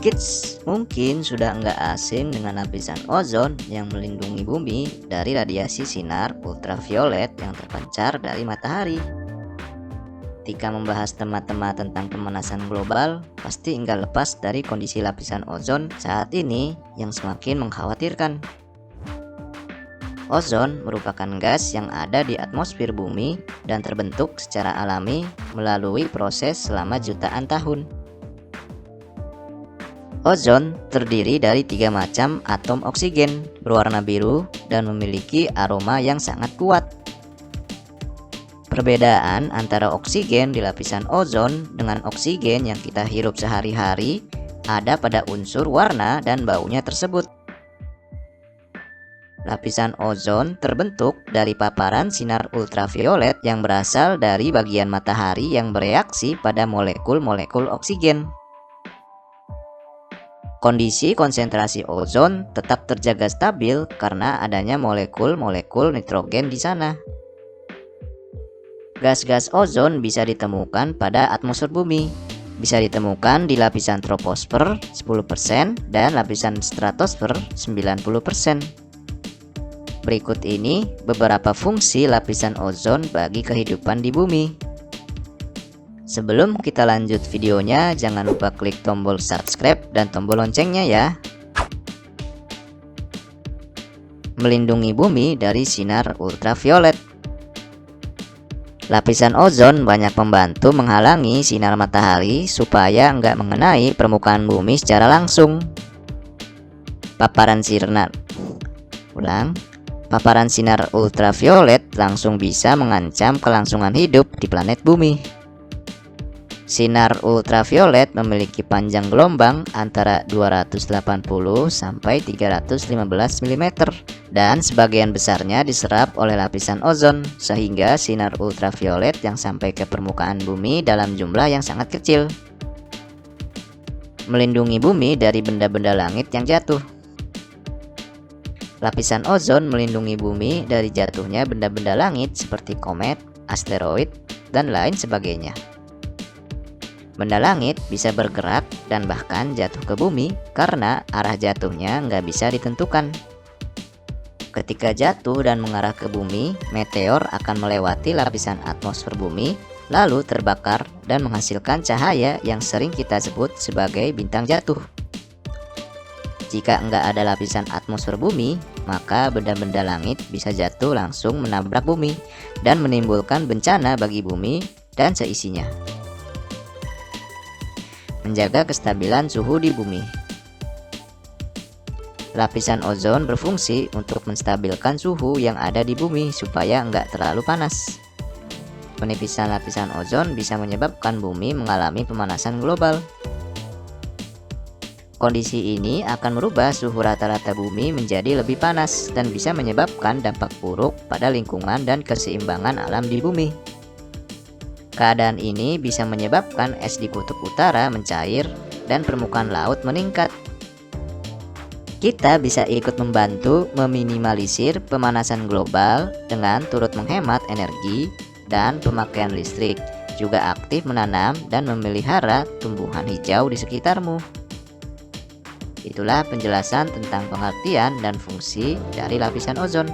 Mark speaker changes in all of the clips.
Speaker 1: Kids mungkin sudah nggak asing dengan lapisan ozon yang melindungi bumi dari radiasi sinar ultraviolet yang terpancar dari matahari. Ketika membahas tema-tema tentang pemanasan global, pasti nggak lepas dari kondisi lapisan ozon saat ini yang semakin mengkhawatirkan. Ozon merupakan gas yang ada di atmosfer bumi dan terbentuk secara alami melalui proses selama jutaan tahun. Ozon terdiri dari 3 macam atom oksigen berwarna biru dan memiliki aroma yang sangat kuat. Perbedaan antara oksigen di lapisan ozon dengan oksigen yang kita hirup sehari-hari ada pada unsur warna dan baunya tersebut. Lapisan ozon terbentuk dari paparan sinar ultraviolet yang berasal dari bagian matahari yang bereaksi pada molekul-molekul oksigen. Kondisi konsentrasi ozon tetap terjaga stabil karena adanya molekul-molekul nitrogen di sana. Gas-gas ozon bisa ditemukan pada atmosfer bumi, bisa ditemukan di lapisan troposfer 10% dan lapisan stratosfer 90%. Berikut ini beberapa fungsi lapisan ozon bagi kehidupan di bumi. Sebelum kita lanjut videonya, jangan lupa klik tombol subscribe dan tombol loncengnya ya. Melindungi bumi dari sinar ultraviolet. Lapisan ozon banyak membantu menghalangi sinar matahari supaya nggak mengenai permukaan bumi secara langsung. Paparan sinar ultraviolet langsung bisa mengancam kelangsungan hidup di planet bumi. Sinar ultraviolet memiliki panjang gelombang antara 280 sampai 315 mm dan sebagian besarnya diserap oleh lapisan ozon sehingga sinar ultraviolet yang sampai ke permukaan bumi dalam jumlah yang sangat kecil. Melindungi bumi dari benda-benda langit yang jatuh. Lapisan ozon melindungi bumi dari jatuhnya benda-benda langit seperti komet, asteroid, dan lain sebagainya. Benda langit bisa bergerak dan bahkan jatuh ke bumi karena arah jatuhnya nggak bisa ditentukan. Ketika jatuh dan mengarah ke bumi, meteor akan melewati lapisan atmosfer bumi, lalu terbakar dan menghasilkan cahaya yang sering kita sebut sebagai bintang jatuh. Jika nggak ada lapisan atmosfer bumi, maka benda-benda langit bisa jatuh langsung menabrak bumi dan menimbulkan bencana bagi bumi dan seisinya. Menjaga kestabilan suhu di bumi. Lapisan ozon berfungsi untuk menstabilkan suhu yang ada di bumi supaya nggak terlalu panas. Penipisan lapisan ozon bisa menyebabkan bumi mengalami pemanasan global. Kondisi ini akan merubah suhu rata-rata bumi menjadi lebih panas dan bisa menyebabkan dampak buruk pada lingkungan dan keseimbangan alam di bumi. Keadaan ini bisa menyebabkan es di kutub utara mencair dan permukaan laut meningkat. Kita bisa ikut membantu meminimalisir pemanasan global dengan turut menghemat energi dan pemakaian listrik, juga aktif menanam dan memelihara tumbuhan hijau di sekitarmu. Itulah penjelasan tentang pengertian dan fungsi dari lapisan ozon.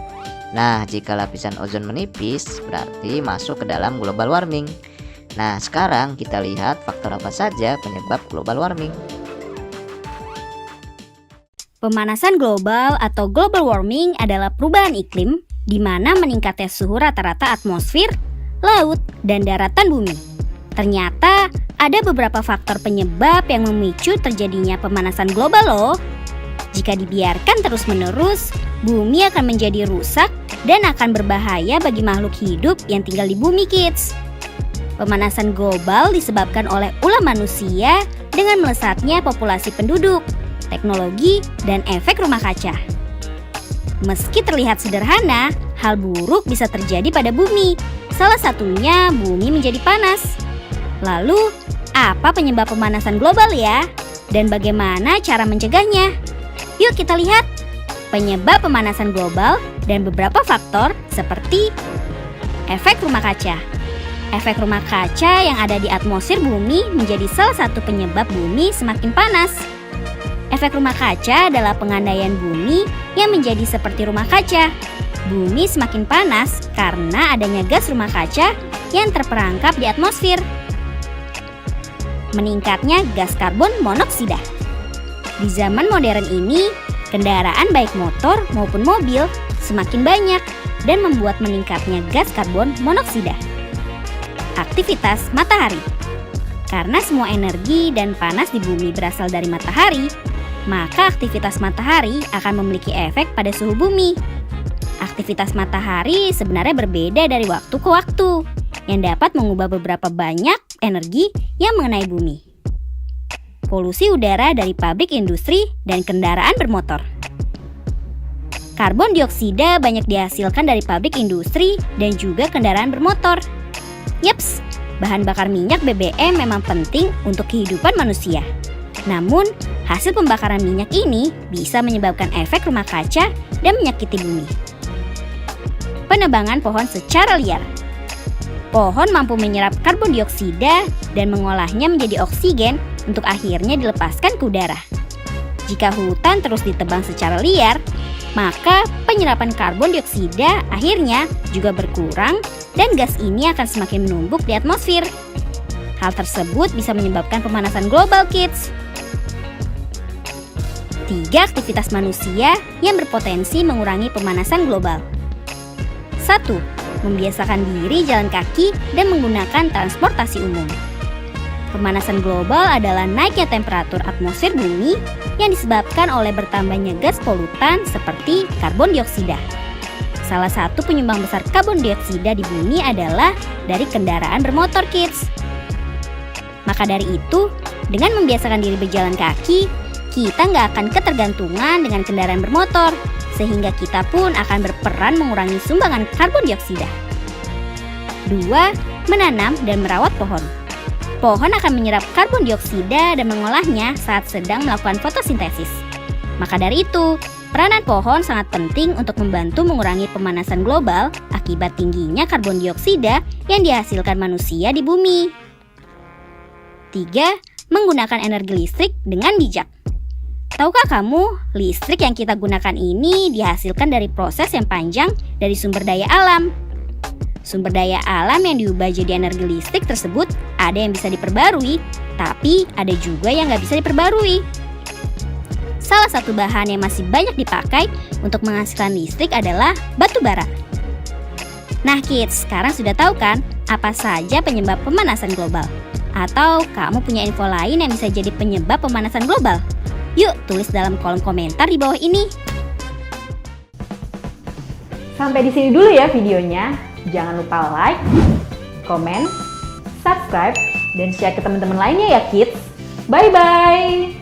Speaker 1: Nah, jika lapisan ozon menipis, berarti masuk ke dalam global warming. Nah, sekarang kita lihat faktor apa saja penyebab global warming.
Speaker 2: Pemanasan global atau global warming adalah perubahan iklim di mana meningkatnya suhu rata-rata atmosfer, laut, dan daratan bumi. Ternyata ada beberapa faktor penyebab yang memicu terjadinya pemanasan global loh. Jika dibiarkan terus-menerus, bumi akan menjadi rusak dan akan berbahaya bagi makhluk hidup yang tinggal di bumi, kids. Pemanasan global disebabkan oleh ulah manusia dengan melesatnya populasi penduduk, teknologi, dan efek rumah kaca. Meski terlihat sederhana, hal buruk bisa terjadi pada bumi. Salah satunya bumi menjadi panas. Lalu, apa penyebab pemanasan global ya? Dan bagaimana cara mencegahnya? Yuk kita lihat penyebab pemanasan global dan beberapa faktor seperti efek rumah kaca. Efek rumah kaca yang ada di atmosfer bumi menjadi salah satu penyebab bumi semakin panas. Efek rumah kaca adalah pengandaian bumi yang menjadi seperti rumah kaca. Bumi semakin panas karena adanya gas rumah kaca yang terperangkap di atmosfer. Meningkatnya gas karbon monoksida. Di zaman modern ini, kendaraan baik motor maupun mobil semakin banyak dan membuat meningkatnya gas karbon monoksida. Aktivitas matahari. Karena semua energi dan panas di bumi berasal dari matahari, maka aktivitas matahari akan memiliki efek pada suhu bumi. Aktivitas matahari sebenarnya berbeda dari waktu ke waktu, yang dapat mengubah beberapa banyak energi yang mengenai bumi. Polusi udara dari pabrik industri dan kendaraan bermotor. Karbon dioksida banyak dihasilkan dari pabrik industri dan juga kendaraan bermotor. Yaps, bahan bakar minyak BBM memang penting untuk kehidupan manusia. Namun, hasil pembakaran minyak ini bisa menyebabkan efek rumah kaca dan menyakiti bumi. Penebangan pohon secara liar. Pohon mampu menyerap karbon dioksida dan mengolahnya menjadi oksigen untuk akhirnya dilepaskan ke udara. Jika hutan terus ditebang secara liar, maka penyerapan karbon dioksida akhirnya juga berkurang dan gas ini akan semakin menumpuk di atmosfer. Hal tersebut bisa menyebabkan pemanasan global, kids. 3 aktivitas manusia yang berpotensi mengurangi pemanasan global. 1. Membiasakan diri jalan kaki dan menggunakan transportasi umum. Pemanasan global adalah naiknya temperatur atmosfer bumi yang disebabkan oleh bertambahnya gas polutan seperti karbon dioksida. Salah satu penyumbang besar karbon dioksida di bumi adalah dari kendaraan bermotor, kids. Maka dari itu, dengan membiasakan diri berjalan kaki, kita nggak akan ketergantungan dengan kendaraan bermotor, sehingga kita pun akan berperan mengurangi sumbangan karbon dioksida. 2. Menanam dan merawat pohon. Pohon akan menyerap karbon dioksida dan mengolahnya saat sedang melakukan fotosintesis. Maka dari itu, peranan pohon sangat penting untuk membantu mengurangi pemanasan global akibat tingginya karbon dioksida yang dihasilkan manusia di bumi. 3. Menggunakan energi listrik dengan bijak. Tahukah kamu, listrik yang kita gunakan ini dihasilkan dari proses yang panjang dari sumber daya alam. Sumber daya alam yang diubah jadi energi listrik tersebut ada yang bisa diperbarui, tapi ada juga yang nggak bisa diperbarui. Salah satu bahan yang masih banyak dipakai untuk menghasilkan listrik adalah batu bara. Nah kids, sekarang sudah tahu kan apa saja penyebab pemanasan global? Atau kamu punya info lain yang bisa jadi penyebab pemanasan global? Yuk tulis dalam kolom komentar di bawah ini.
Speaker 3: Sampai di sini dulu ya videonya. Jangan lupa like, komen, subscribe, dan share ke teman-teman lainnya ya kids. Bye-bye!